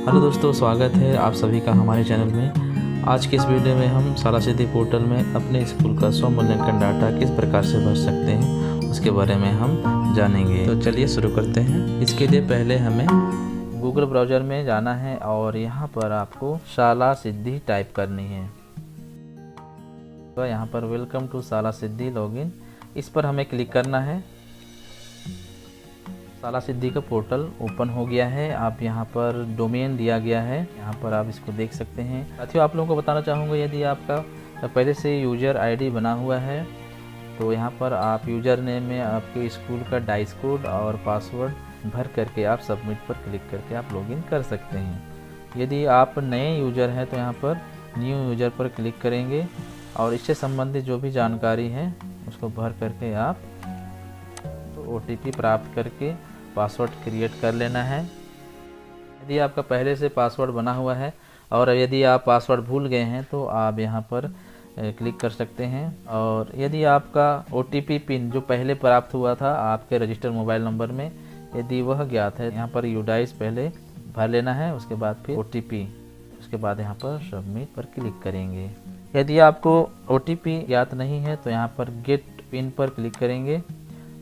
Hello दोस्तों, स्वागत है आप सभी का हमारे चैनल में। आज के इस वीडियो में हम शाला सिद्धि पोर्टल में अपने स्कूल का स्व मूल्यांकन डाटा किस प्रकार से भर सकते हैं उसके बारे में हम जानेंगे। तो चलिए शुरू करते हैं। इसके लिए पहले हमें गूगल ब्राउज़र में जाना है और यहाँ पर आपको शाला सिद्धि टाइप करनी है। तो यहाँ पर वेलकम टू शाला सिद्धि लॉगिन, इस पर हमें क्लिक करना है। शाला सिद्धि का पोर्टल ओपन हो गया है। आप यहाँ पर डोमेन दिया गया है, यहाँ पर आप इसको देख सकते हैं। साथियों, आप लोगों को बताना चाहूँगा, यदि आपका पहले से यूज़र आईडी बना हुआ है तो यहाँ पर आप यूज़र नेम में आपके स्कूल का डाइस कोड और पासवर्ड भर करके आप सबमिट पर क्लिक करके आप लॉगिन कर सकते हैं। यदि आप नए यूज़र हैं तो यहाँ पर न्यू यूज़र पर क्लिक करेंगे और इससे संबंधित जो भी जानकारी है उसको भर करके आप तो OTP प्राप्त करके पासवर्ड क्रिएट कर लेना है। यदि आपका पहले से पासवर्ड बना हुआ है और यदि आप पासवर्ड भूल गए हैं तो आप यहाँ पर क्लिक कर सकते हैं। और यदि आपका OTP पिन जो पहले प्राप्त हुआ था आपके रजिस्टर मोबाइल नंबर में, यदि वह ज्ञात है, यहाँ पर यूडाइस पहले भर लेना है, उसके बाद फिर OTP, उसके बाद यहाँ पर सबमिट पर क्लिक करेंगे। यदि आपको OTP ज्ञात नहीं है तो यहाँ पर गेट पिन पर क्लिक करेंगे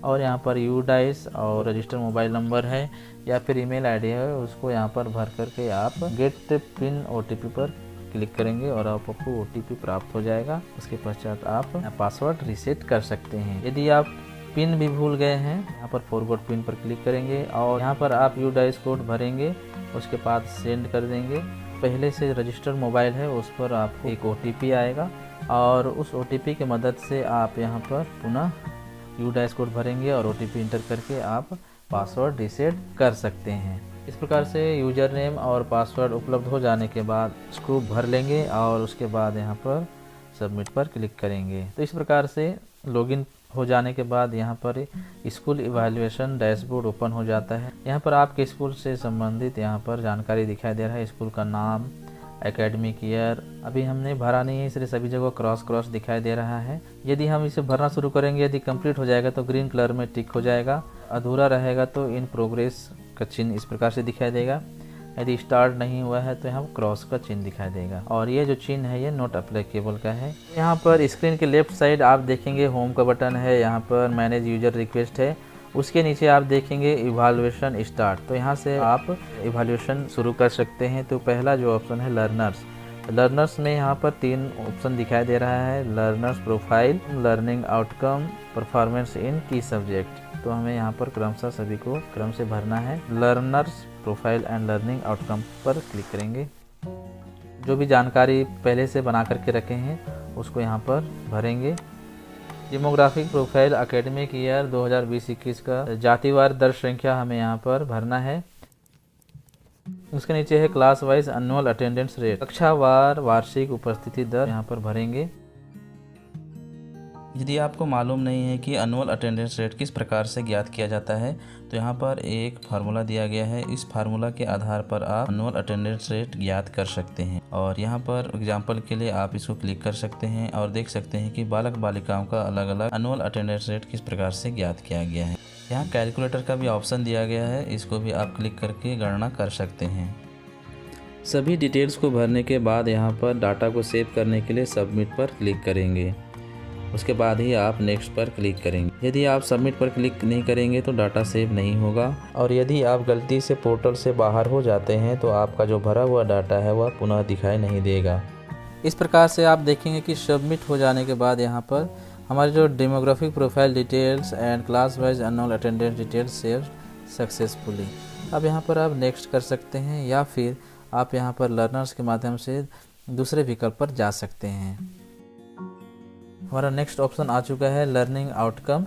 और यहाँ पर यूडाइस और रजिस्टर मोबाइल नंबर है या फिर ईमेल आईडी है, उसको यहाँ पर भर करके आप गेट पिन OTP पर क्लिक करेंगे और आपको OTP प्राप्त हो जाएगा। उसके पश्चात आप पासवर्ड रीसेट कर सकते हैं। यदि आप पिन भी भूल गए हैं, यहाँ पर फॉरगॉट पिन पर क्लिक करेंगे और यहाँ पर आप यूडाइस कोड भरेंगे, उसके बाद सेंड कर देंगे। पहले से रजिस्टर मोबाइल है उस पर आपको एक OTP आएगा और उस OTP की मदद से आप यहाँ पर पुनः यूडाइस कोड भरेंगे और OTP इंटर करके आप पासवर्ड रीसेट कर सकते हैं। इस प्रकार से यूज़र नेम और पासवर्ड उपलब्ध हो जाने के बाद इसको भर लेंगे और उसके बाद यहाँ पर सबमिट पर क्लिक करेंगे। तो इस प्रकार से लॉगिन हो जाने के बाद यहाँ पर स्कूल इवैल्यूएशन डैशबोर्ड ओपन हो जाता है। यहाँ पर आपके स्कूल से संबंधित यहाँ पर जानकारी दिखाई दे रहा है। स्कूल का नाम, एकेडमिक ईयर, अभी हमने भरा नहीं है इसलिए सभी जगह क्रॉस दिखाई दे रहा है। यदि हम इसे भरना शुरू करेंगे, यदि कंप्लीट हो जाएगा तो ग्रीन कलर में टिक हो जाएगा, अधूरा रहेगा तो इन प्रोग्रेस का चिन्ह इस प्रकार से दिखाई देगा। यदि स्टार्ट नहीं हुआ है तो यहाँ क्रॉस का चिन्ह दिखाई देगा और ये जो चिन्ह है ये नॉट अप्लीकेबल का है। यहाँ पर स्क्रीन के लेफ्ट साइड आप देखेंगे होम का बटन है, यहाँ पर मैनेज यूजर रिक्वेस्ट है, उसके नीचे आप देखेंगे इवैल्यूएशन स्टार्ट। तो यहाँ से आप इवैल्यूएशन शुरू कर सकते हैं। तो पहला जो ऑप्शन है लर्नर्स में यहाँ पर 3 ऑप्शन दिखाई दे रहा है, learners profile, learning outcome, performance in की सब्जेक्ट। तो हमें यहाँ पर क्रमशः सभी को क्रम से भरना है। Learners profile and learning outcome पर क्लिक करेंगे। जो भी जानकारी पहले से बना करके रखे हैं उसको यहाँ पर भरेंगे। डेमोग्राफिक प्रोफाइल एकेडमिक ईयर 2020-21 का जातिवार दर संख्या हमें यहाँ पर भरना है। उसके नीचे है class wise annual attendance rate, कक्षावार वार्षिक उपस्थिति दर यहाँ पर भरेंगे। यदि आपको मालूम नहीं है कि एनुअल अटेंडेंस रेट किस प्रकार से ज्ञात किया जाता है तो यहाँ पर एक फार्मूला दिया गया है। इस फार्मूला के आधार पर आप एनुअल अटेंडेंस रेट ज्ञात कर सकते हैं और यहाँ पर एग्जांपल के लिए आप इसको क्लिक कर सकते हैं और देख सकते हैं कि बालक बालिकाओं का अलग अलग एनुअल अटेंडेंस रेट किस प्रकार से ज्ञात किया गया है। यहाँ कैलकुलेटर का भी ऑप्शन दिया गया है, इसको भी आप क्लिक करके गणना कर सकते हैं। सभी डिटेल्स को भरने के बाद यहाँ पर डाटा को सेव करने के लिए सबमिट पर क्लिक करेंगे। उसके बाद ही आप नेक्स्ट पर क्लिक करेंगे। यदि आप सबमिट पर क्लिक नहीं करेंगे तो डाटा सेव नहीं होगा और यदि आप गलती से पोर्टल से बाहर हो जाते हैं तो आपका जो भरा हुआ डाटा है वह पुनः दिखाई नहीं देगा। इस प्रकार से आप देखेंगे कि सबमिट हो जाने के बाद यहाँ पर हमारे जो demographic profile details and class wise annual attendance details save successfully. अब यहाँ पर आप नेक्स्ट कर सकते हैं या फिर आप यहाँ पर लर्नर्स के माध्यम से दूसरे विकल्प पर जा सकते हैं। हमारा नेक्स्ट ऑप्शन आ चुका है लर्निंग आउटकम।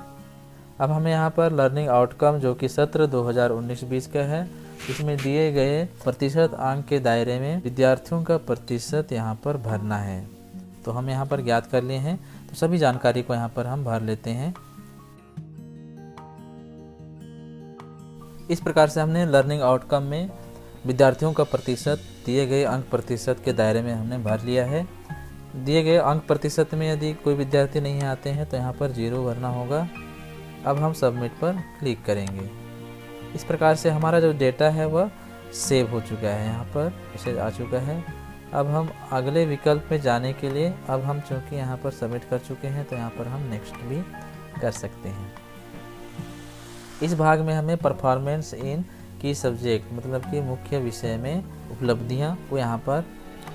अब हमें यहाँ पर लर्निंग आउटकम जो कि सत्र 2019-20 का है, इसमें दिए गए प्रतिशत अंक के दायरे में विद्यार्थियों का प्रतिशत यहाँ पर भरना है। तो हम यहाँ पर ज्ञात कर लिए हैं, तो सभी जानकारी को यहाँ पर हम भर लेते हैं। इस प्रकार से हमने लर्निंग आउटकम में विद्यार्थियों का प्रतिशत दिए गए अंक प्रतिशत के दायरे में हमने भर लिया है। दिए गए अंक प्रतिशत में यदि कोई विद्यार्थी नहीं आते हैं तो यहाँ पर 0 भरना होगा। अब हम सबमिट पर क्लिक करेंगे। इस प्रकार से हमारा जो डेटा है वह सेव हो चुका है, यहाँ पर मैसेज आ चुका है। अब हम अगले विकल्प में जाने के लिए, अब हम चूँकि यहाँ पर सबमिट कर चुके हैं तो यहाँ पर हम नेक्स्ट भी कर सकते हैं। इस भाग में हमें परफॉर्मेंस इन की सब्जेक्ट मतलब कि मुख्य विषय में उपलब्धियाँ को यहाँ पर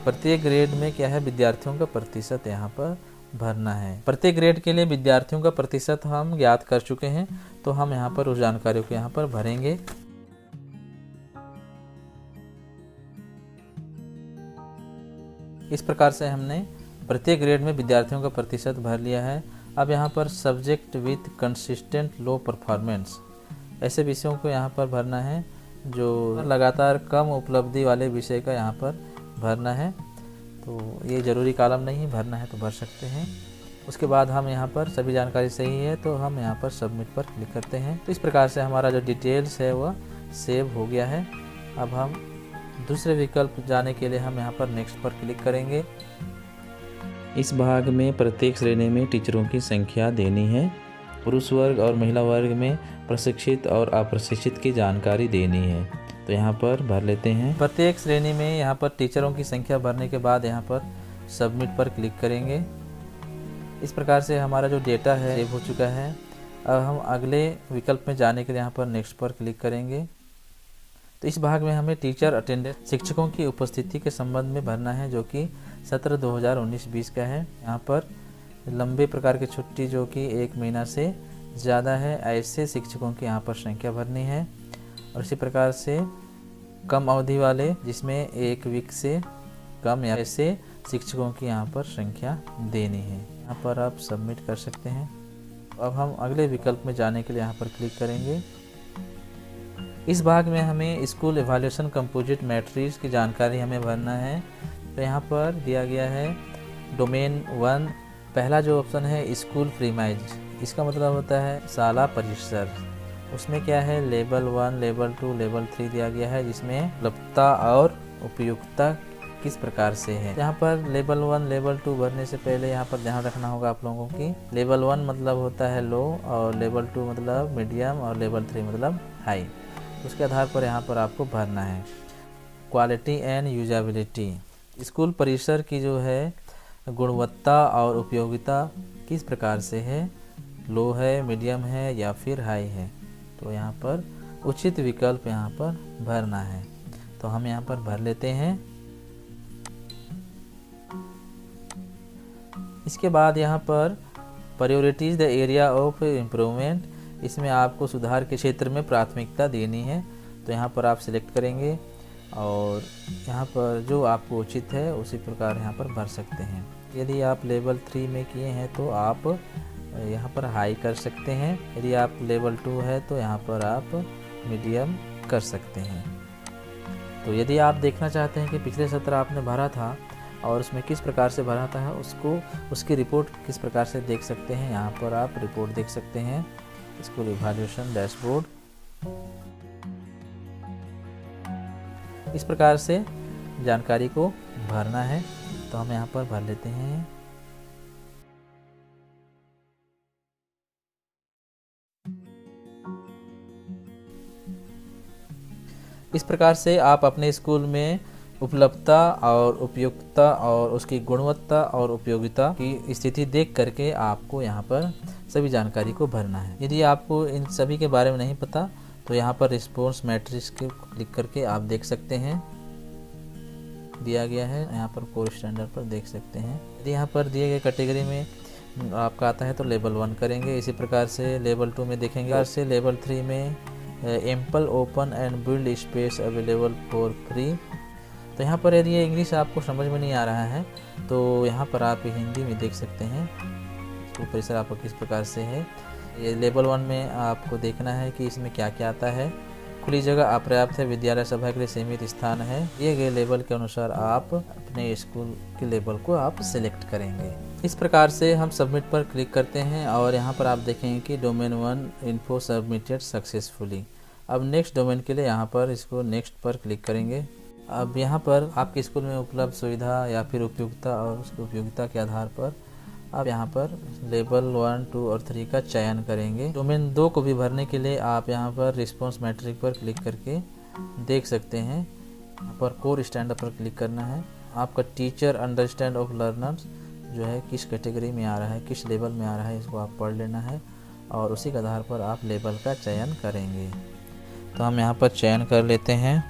प्रत्येक ग्रेड में क्या है विद्यार्थियों का प्रतिशत यहाँ पर भरना है। प्रत्येक ग्रेड के लिए विद्यार्थियों का प्रतिशत हम ज्ञात कर चुके हैं, तो हम यहाँ पर उस जानकारी को यहाँ पर भरेंगे। इस प्रकार से हमने प्रत्येक ग्रेड में विद्यार्थियों का प्रतिशत भर लिया है। अब यहाँ पर subject with consistent low performance, ऐसे विषयों को यहाँ पर भरना है जो लगातार कम उपलब्धि वाले विषय का यहाँ पर भरना है। तो ये ज़रूरी कॉलम नहीं भरना है तो भर सकते हैं। उसके बाद हम यहाँ पर सभी जानकारी सही है तो हम यहाँ पर सबमिट पर क्लिक करते हैं। तो इस प्रकार से हमारा जो डिटेल्स है वह सेव हो गया है। अब हम दूसरे विकल्प जाने के लिए हम यहाँ पर नेक्स्ट पर क्लिक करेंगे। इस भाग में प्रत्येक श्रेणी में टीचरों की संख्या देनी है। पुरुष वर्ग और महिला वर्ग में प्रशिक्षित और अप्रशिक्षित की जानकारी देनी है, तो यहाँ पर भर लेते हैं। प्रत्येक श्रेणी में यहाँ पर टीचरों की संख्या भरने के बाद यहाँ पर सबमिट पर क्लिक करेंगे। इस प्रकार से हमारा जो डेटा है सेव हो चुका है। अब हम अगले विकल्प में जाने के लिए यहाँ पर नेक्स्ट पर क्लिक करेंगे। तो इस भाग में हमें टीचर अटेंडेंस शिक्षकों की उपस्थिति के संबंध में भरना है, जो कि सत्र 2019-20 का है। यहाँ पर लंबे प्रकार की छुट्टी जो कि 1 महीना से ज़्यादा है, ऐसे शिक्षकों की यहाँ पर संख्या भरनी है। और इसी प्रकार से कम अवधि वाले जिसमें 1 वीक से कम या ऐसे शिक्षकों की यहाँ पर संख्या देनी है। यहाँ पर आप सबमिट कर सकते हैं। अब हम अगले विकल्प में जाने के लिए यहाँ पर क्लिक करेंगे। इस भाग में हमें स्कूल एवैल्यूएशन कंपोजिट मैट्रिक्स की जानकारी हमें भरना है। तो यहाँ पर दिया गया है डोमेन 1, पहला जो ऑप्शन है स्कूल प्रीमाइज, इसका मतलब होता है शाला परिसर। उसमें क्या है लेवल 1, लेवल 2, लेवल 3 दिया गया है, जिसमें उपलब्धता और उपयुक्तता किस प्रकार से है। यहाँ पर लेवल 1, लेवल 2 भरने से पहले यहाँ पर ध्यान रखना होगा आप लोगों की। लेवल 1 मतलब होता है लो, और लेवल 2 मतलब मीडियम, और लेवल 3 मतलब हाई। उसके आधार पर यहाँ पर आपको भरना है। क्वालिटी एंड यूजेबिलिटी, स्कूल परिसर की जो है गुणवत्ता और उपयोगिता किस प्रकार से है, लो है, मीडियम है या फिर हाई है। तो यहाँ पर उचित विकल्प यहाँ पर भरना है, तो हम यहाँ पर भर लेते हैं। इसके बाद यहाँ पर priorities the area of improvement, इसमें आपको सुधार के क्षेत्र में प्राथमिकता देनी है, तो यहाँ पर आप सिलेक्ट करेंगे और यहाँ पर जो आपको उचित है उसी प्रकार यहाँ पर भर सकते हैं। यदि आप लेवल 3 में किए हैं तो आप यहाँ पर हाई कर सकते हैं, यदि आप लेवल 2 है तो यहाँ पर आप मीडियम कर सकते हैं। तो यदि आप देखना चाहते हैं कि पिछले सत्र आपने भरा था और उसमें किस प्रकार से भरा था, उसकी रिपोर्ट किस प्रकार से देख सकते हैं, यहाँ पर आप रिपोर्ट देख सकते हैं, स्कूल इवैल्यूएशन डैशबोर्ड। इस प्रकार से जानकारी को भरना है, तो हम यहाँ पर भर लेते हैं। इस प्रकार से आप अपने स्कूल में उपलब्धता और उपयुक्तता और उसकी गुणवत्ता और उपयोगिता की स्थिति देख करके आपको यहाँ पर सभी जानकारी को भरना है। यदि आपको इन सभी के बारे में नहीं पता तो यहाँ पर रिस्पॉन्स मैट्रिक्स के क्लिक करके आप देख सकते हैं, दिया गया है। यहाँ पर कोर स्टैंडर्ड पर देख सकते हैं। यदि यहाँ पर दिए गए कैटेगरी में आपका आता है तो लेवल 1 करेंगे। इसी प्रकार से लेवल 2 में देखेंगे, से लेवल 3 में ample open and build space available for free. तो यहाँ पर यदि ये इंग्लिश आपको समझ में नहीं आ रहा है तो यहाँ पर आप हिंदी में देख सकते हैं स्कूल परिसर आपको किस प्रकार से है। ये लेवल 1 में आपको देखना है कि इसमें क्या क्या आता है। खुली जगह अपर्याप्त है, विद्यालय सभा के लिए सीमित स्थान है। दिए गए लेवल के अनुसार आप अपने स्कूल के लेवल को आप सिलेक्ट करेंगे। इस प्रकार से हम सबमिट पर क्लिक करते हैं और यहाँ पर आप देखेंगे कि डोमेन 1 इन्फो सबमिटेड सक्सेसफुली। अब नेक्स्ट डोमेन के लिए यहाँ पर इसको नेक्स्ट पर क्लिक करेंगे। अब यहाँ पर आपके स्कूल में उपलब्ध सुविधा या फिर उपयोगिता और उसकी उपयोगिता के आधार पर आप यहाँ पर लेवल 1, 2 और 3 का चयन करेंगे। डोमेन 2 को भी भरने के लिए आप यहाँ पर रिस्पॉन्स मैट्रिक पर क्लिक करके देख सकते हैं। यहाँ पर कोर स्टैंडर्ड पर क्लिक करना है। आपका टीचर अंडरस्टैंड ऑफ लर्नर्स जो है किस कैटेगरी में आ रहा है, किस लेवल में आ रहा है, इसको आप पढ़ लेना है और उसी के आधार पर आप लेवल का चयन करेंगे। तो हम यहाँ पर चयन कर लेते हैं।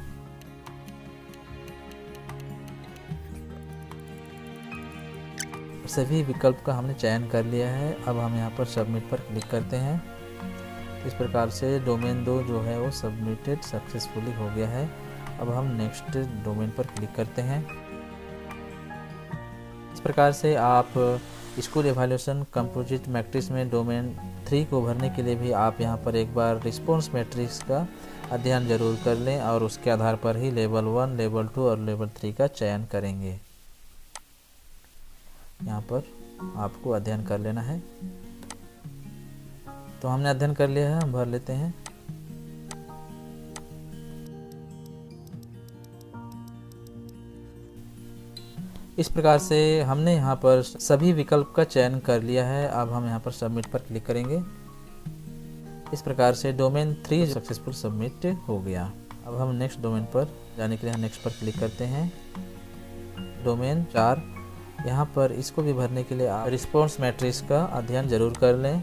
सभी विकल्प का हमने चयन कर लिया है। अब हम यहाँ पर सबमिट पर क्लिक करते हैं। इस प्रकार से डोमेन 2 जो है वो सबमिटेड सक्सेसफुली हो गया है। अब हम नेक्स्ट डोमेन पर क्लिक करते हैं। इस प्रकार से आप स्कूल एवेल्यूएशन कंपोजिट मैट्रिक्स में डोमेन 3 को भरने के लिए भी आप यहाँ पर एक बार रिस्पॉन्स मैट्रिक्स का अध्ययन जरूर कर लें और उसके आधार पर ही लेवल 1, लेवल 2 और लेवल 3 का चयन करेंगे। यहाँ पर आपको अध्ययन कर लेना है। तो हमने अध्ययन कर लिया है, हम भर लेते हैं। इस प्रकार से हमने यहाँ पर सभी विकल्प का चयन कर लिया है। अब हम यहाँ पर सबमिट पर क्लिक करेंगे। इस प्रकार से डोमेन 3 सक्सेसफुल सबमिट हो गया। अब हम नेक्स्ट डोमेन पर जाने के लिए हम नेक्स्ट पर क्लिक करते हैं। डोमेन 4, यहाँ पर इसको भी भरने के लिए आप रिस्पॉन्स मैट्रिक्स का अध्ययन जरूर कर लें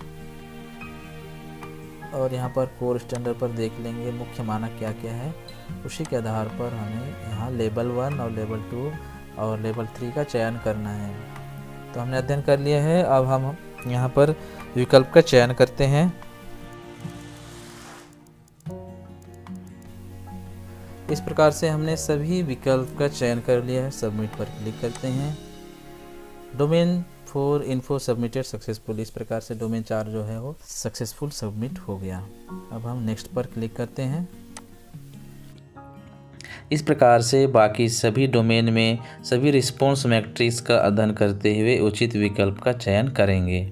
और यहाँ पर कोर स्टैंडर्ड पर देख लेंगे मुख्य मानक क्या क्या है। उसी के आधार पर हमें यहाँ लेवल 1 और लेवल 2 और लेवल 3 का चयन करना है। तो हमने अध्ययन कर लिया है। अब हम यहाँ पर विकल्प का चयन करते हैं। इस प्रकार से हमने सभी विकल्प का चयन कर लिया है। सबमिट पर क्लिक करते हैं। Domain 4 info submitted successful. इस प्रकार से डोमेन 4 जो है वो सक्सेसफुल सबमिट हो गया। अब हम नेक्स्ट पर क्लिक करते हैं। इस प्रकार से बाकी सभी डोमेन में सभी रिस्पॉन्स मैट्रिक्स का अध्ययन करते हुए उचित विकल्प का चयन करेंगे।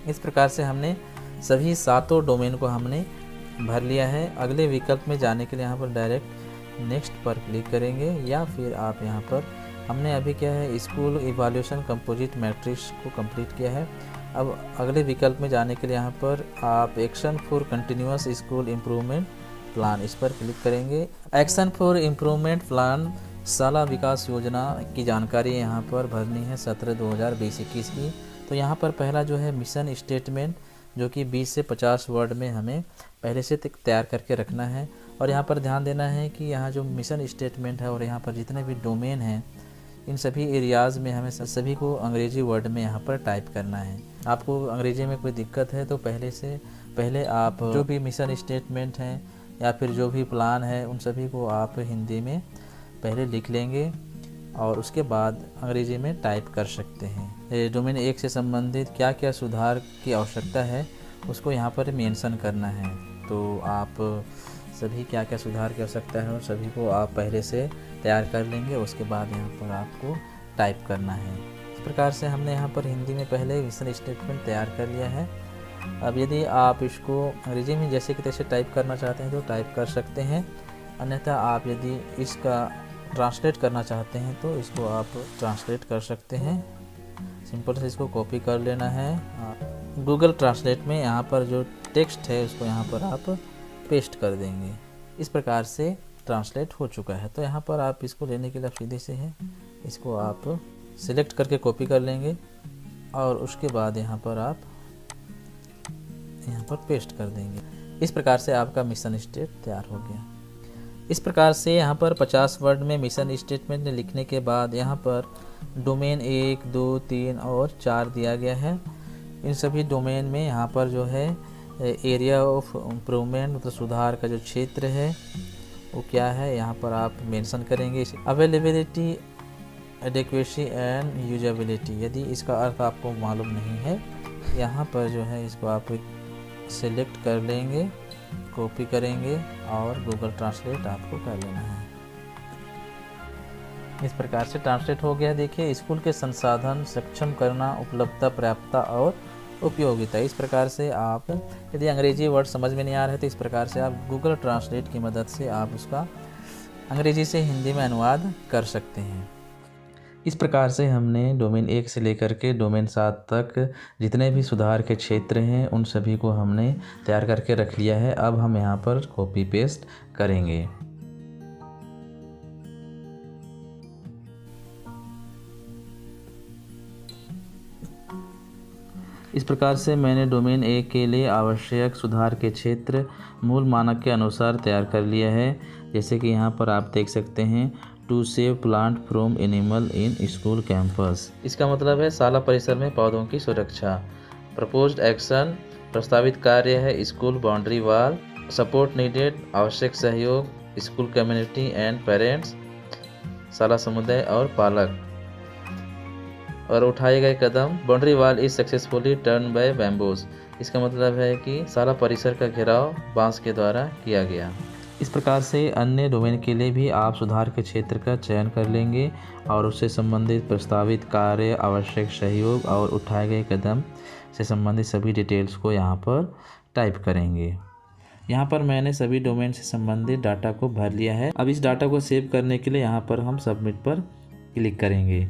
इस प्रकार से हमने सभी 7 डोमेन को हमने भर लिया है। अगले विकल्प में जाने के लिए यहाँ पर डायरेक्ट नेक्स्ट पर क्लिक करेंगे या फिर आप यहाँ पर हमने अभी क्या है स्कूल इवैल्यूएशन कंपोजिट मैट्रिक्स को कंप्लीट किया है। अब अगले विकल्प में जाने के लिए यहाँ पर आप action for continuous school improvement plan इस पर क्लिक करेंगे। एक्शन फॉर इम्प्रूवमेंट प्लान शाला विकास योजना की जानकारी यहाँ पर भरनी है 17/2020-21 की। तो यहाँ पर पहला जो है मिशन स्टेटमेंट जो कि 20 से 50 वर्ड में हमें पहले से तैयार करके रखना है। और यहाँ पर ध्यान देना है कि यहाँ जो मिशन स्टेटमेंट है और यहाँ पर जितने भी डोमेन हैं इन सभी एरियाज़ में हमें सभी को अंग्रेजी वर्ड में यहाँ पर टाइप करना है। आपको अंग्रेजी में कोई दिक्कत है तो पहले आप जो भी मिशन स्टेटमेंट हैं या फिर जो भी प्लान है उन सभी को आप हिंदी में पहले लिख लेंगे और उसके बाद अंग्रेजी में टाइप कर सकते हैं। डोमेन 1 से संबंधित क्या क्या सुधार की आवश्यकता है उसको यहाँ पर मेंशन करना है। तो आप सभी क्या क्या सुधार की आवश्यकता है और सभी को आप पहले से तैयार कर लेंगे, उसके बाद यहाँ पर आपको टाइप करना है। इस प्रकार से हमने यहाँ पर हिंदी में पहले मिशन स्टेटमेंट तैयार कर लिया है। अब यदि आप इसको अंग्रेजी में जैसे कि तैसे टाइप करना चाहते हैं तो टाइप कर सकते हैं, अन्यथा आप यदि इसका ट्रांसलेट करना चाहते हैं तो इसको आप ट्रांसलेट कर सकते हैं। सिंपल से इसको कॉपी कर लेना है। गूगल ट्रांसलेट में यहाँ पर जो टेक्स्ट है उसको यहाँ पर आप पेस्ट कर देंगे। इस प्रकार से ट्रांसलेट हो चुका है। तो यहाँ पर आप इसको लेने के लिए सीधे से है इसको आप सिलेक्ट करके कॉपी कर लेंगे और उसके बाद यहाँ पर आप यहाँ पर पेस्ट कर देंगे। इस प्रकार से आपका मिशन स्टेट तैयार हो गया। इस प्रकार से यहाँ पर 50 वर्ड में मिशन स्टेटमेंट लिखने के बाद यहाँ पर डोमेन 1, 2, 3 और 4 दिया गया है। इन सभी डोमेन में यहाँ पर जो है एरिया ऑफ इम्प्रूवमेंट मतलब सुधार का जो क्षेत्र है वो क्या है यहाँ पर आप मेंशन करेंगे। अवेलेबिलिटी, एडिक्वेसी एंड यूजेबिलिटी, यदि इसका अर्थ आपको मालूम नहीं है यहाँ पर जो है इसको आप सिलेक्ट कर लेंगे, कॉपी करेंगे और गूगल ट्रांसलेट आपको कर लेना है। इस प्रकार से ट्रांसलेट हो गया। देखिए, स्कूल के संसाधन सक्षम करना, उपलब्धता, पर्याप्तता और उपयोगिता। इस प्रकार से आप यदि अंग्रेजी वर्ड समझ में नहीं आ रहे तो इस प्रकार से आप गूगल ट्रांसलेट की मदद से आप उसका अंग्रेजी से हिंदी में अनुवाद कर सकते हैं। इस प्रकार से हमने डोमेन 1 से लेकर के डोमेन 7 तक जितने भी सुधार के क्षेत्र हैं उन सभी को हमने तैयार करके रख लिया है। अब हम यहाँ पर कॉपी पेस्ट करेंगे। इस प्रकार से मैंने डोमेन 1 के लिए आवश्यक सुधार के क्षेत्र मूल मानक के अनुसार तैयार कर लिया है। जैसे कि यहाँ पर आप देख सकते हैं, to save plant from animal in school campus. इसका मतलब है शाला परिसर में पौधों की सुरक्षा। प्रपोज्ड एक्शन, प्रस्तावित कार्य है school boundary wall. Support needed, आवश्यक सहयोग स्कूल कम्युनिटी एंड पेरेंट्स, शाला समुदाय और पालक। और उठाए गए कदम, boundary wall is successfully turn by bamboos. इसका मतलब है कि शाला परिसर का घेराव बांस के द्वारा किया गया। इस प्रकार से अन्य डोमेन के लिए भी आप सुधार के क्षेत्र का चयन कर लेंगे और उससे संबंधित प्रस्तावित कार्य, आवश्यक सहयोग और उठाए गए कदम से संबंधित सभी डिटेल्स को यहाँ पर टाइप करेंगे। यहाँ पर मैंने सभी डोमेन से संबंधित डाटा को भर लिया है। अब इस डाटा को सेव करने के लिए यहाँ पर हम सबमिट पर क्लिक करेंगे।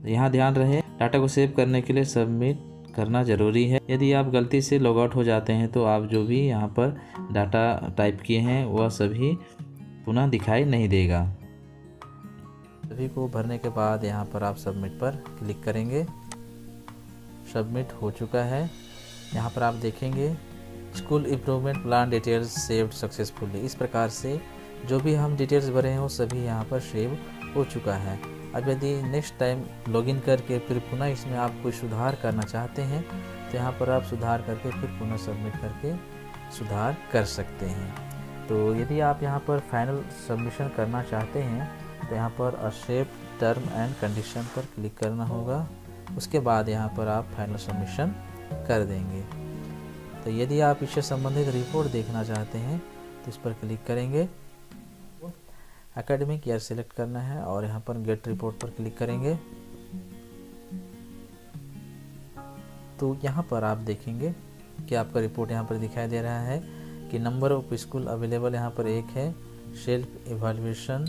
यहाँ ध्यान रहे, डाटा को सेव करने के लिए सबमिट करना ज़रूरी है। यदि आप गलती से लॉग आउट हो जाते हैं तो आप जो भी यहाँ पर डाटा टाइप किए हैं वह सभी पुनः दिखाई नहीं देगा। सभी को भरने के बाद यहाँ पर आप सबमिट पर क्लिक करेंगे। सबमिट हो चुका है। यहाँ पर आप देखेंगे school improvement plan details saved successfully. इस प्रकार से जो भी हम डिटेल्स भरे हैं वो सभी यहाँ पर सेव हो चुका है। अब यदि नेक्स्ट टाइम लॉगिन करके फिर पुनः इसमें आप कोई सुधार करना चाहते हैं तो यहाँ पर आप सुधार करके फिर पुनः सबमिट करके सुधार कर सकते हैं। तो यदि आप यहाँ पर फाइनल सबमिशन करना चाहते हैं तो यहाँ पर एक्सेप्ट टर्म एंड कंडीशन पर क्लिक करना होगा। उसके बाद यहाँ पर आप फाइनल सबमिशन कर देंगे। तो यदि आप इससे संबंधित रिपोर्ट देखना चाहते हैं तो इस पर क्लिक करेंगे। एकेडमिक ईयर सेलेक्ट करना है और यहाँ पर गेट रिपोर्ट पर क्लिक करेंगे। तो यहाँ पर आप देखेंगे कि आपका रिपोर्ट यहाँ पर दिखाई दे रहा है कि नंबर ऑफ स्कूल अवेलेबल यहाँ पर 1 है। सेल्फ इवैल्यूएशन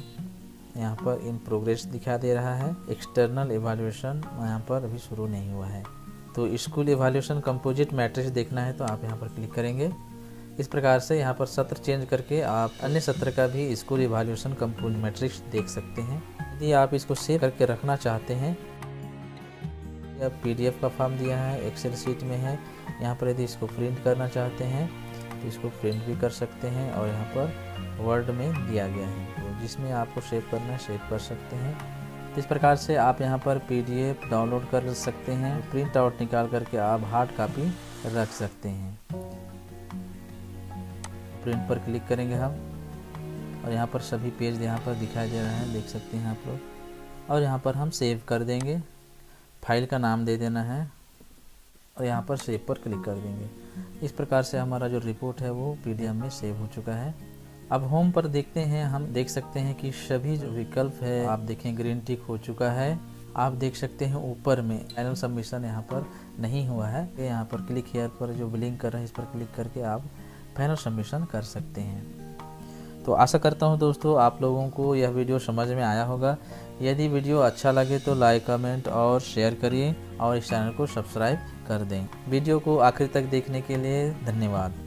यहाँ पर इन प्रोग्रेस दिखा दे रहा है। एक्सटर्नल इवैल्यूएशन यहाँ पर अभी शुरू नहीं हुआ है। तो स्कूल इवैल्यूएशन कंपोजिट मैट्रिक्स देखना है तो आप यहाँ पर क्लिक करेंगे। इस प्रकार से यहाँ पर सत्र चेंज करके आप अन्य सत्र का भी स्कूल इवैल्यूएशन कंपोजिट मैट्रिक्स देख सकते हैं। यदि आप इसको सेव करके रखना चाहते हैं, या PDF का फॉर्म दिया है, एक्सेल शीट में है। यहाँ पर यदि इसको प्रिंट करना चाहते हैं तो इसको प्रिंट भी कर सकते हैं और यहाँ पर वर्ड में दिया गया है, तो जिसमें आपको सेव करना है सेव कर सकते हैं। इस प्रकार से आप यहाँ पर PDF डाउनलोड कर सकते हैं। प्रिंट आउट निकाल करके आप हार्ड कॉपी रख सकते हैं। प्रिंट पर क्लिक करेंगे हम और यहाँ पर सभी पेज यहाँ पर दिखाई दे रहे हैं, देख सकते हैं आप लोग। और यहाँ पर हम सेव कर देंगे। फाइल का नाम दे देना है और यहाँ पर सेव पर क्लिक कर देंगे। इस प्रकार से हमारा जो रिपोर्ट है वो PDF में सेव हो चुका है। अब होम पर देखते हैं, हम देख सकते हैं कि सभी जो विकल्प है आप देखें ग्रीन टिक हो चुका है। आप देख सकते हैं ऊपर में फाइनल सबमिशन यहाँ पर नहीं हुआ है। यहाँ पर क्लिक हियर पर जो ब्लिंक कर रहा है इस पर क्लिक करके आप फाइनल सबमिशन कर सकते हैं। तो आशा करता हूँ दोस्तों आप लोगों को यह वीडियो समझ में आया होगा। यदि वीडियो अच्छा लगे तो लाइक, कमेंट और शेयर करिए और इस चैनल को सब्सक्राइब कर दें। वीडियो को आखिर तक देखने के लिए धन्यवाद।